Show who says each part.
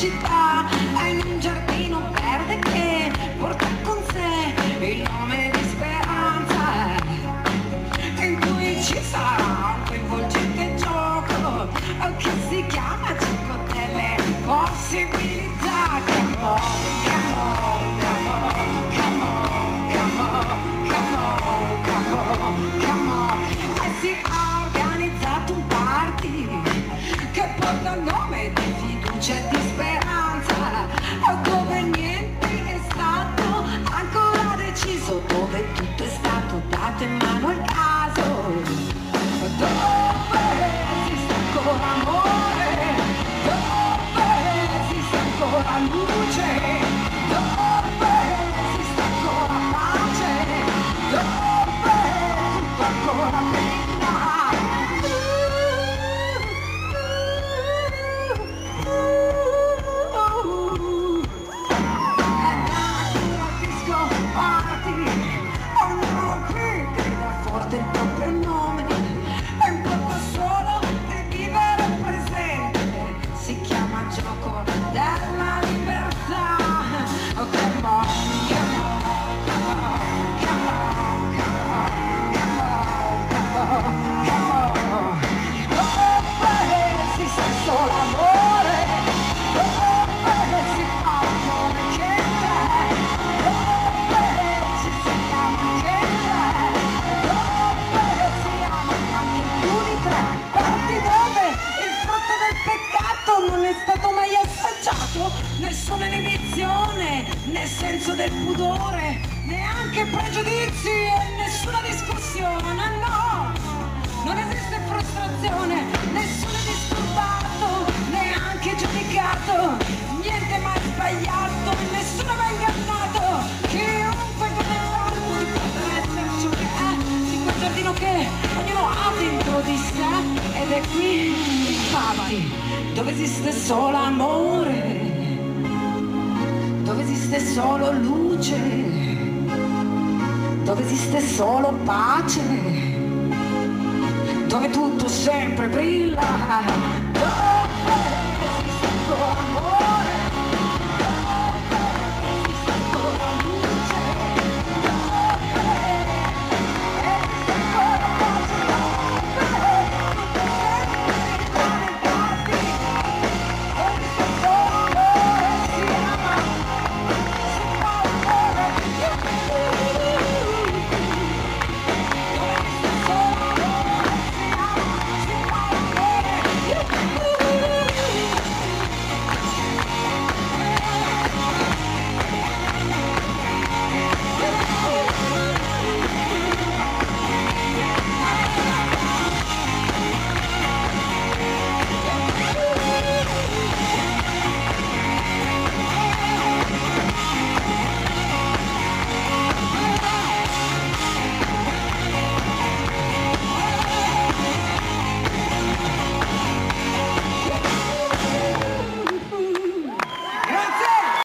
Speaker 1: città, è in un giardino verde che porta con sé il nome di speranza, in cui ci sarà un coinvolgente gioco che si chiama gioco delle possibilità. Come on, come on, come on, come on, come on, come on, come on. E si è organizzato un party che porta il nome di fiducia e di speranza, dove niente è stato ancora deciso, dove tutto è stato dato in mano al caso, dove esiste ancora amore, dove esiste ancora luce, dove esiste ancora pace, dove tutto ancora brilla. Forte il proprio nome, è un poco solo di vivere presente, si chiama gioco della libertà. Oh, come on, come on, come on, come on, come on, come on. Dove esiste solo amore, dove si fa amore che c'è, dove ci si ama che c'è, dove si ama anche più di tre, parti dove il frutto del peccato non è stato mai assaggiato, nessuna inibizione, né senso del pudore, neanche pregiudizi e nessuna discussione, no! Non esiste frustrazione, nessuno è disturbato, neanche giudicato, niente mai sbagliato, nessuno va ingannato, chiunque gode l'arte di poter essere ciò che è, di quel giardino che ognuno ha dentro di sé, ed è qui, infatti, dove esiste solo amore, dove esiste solo luce, dove esiste solo pace, dove tutto sempre brilla.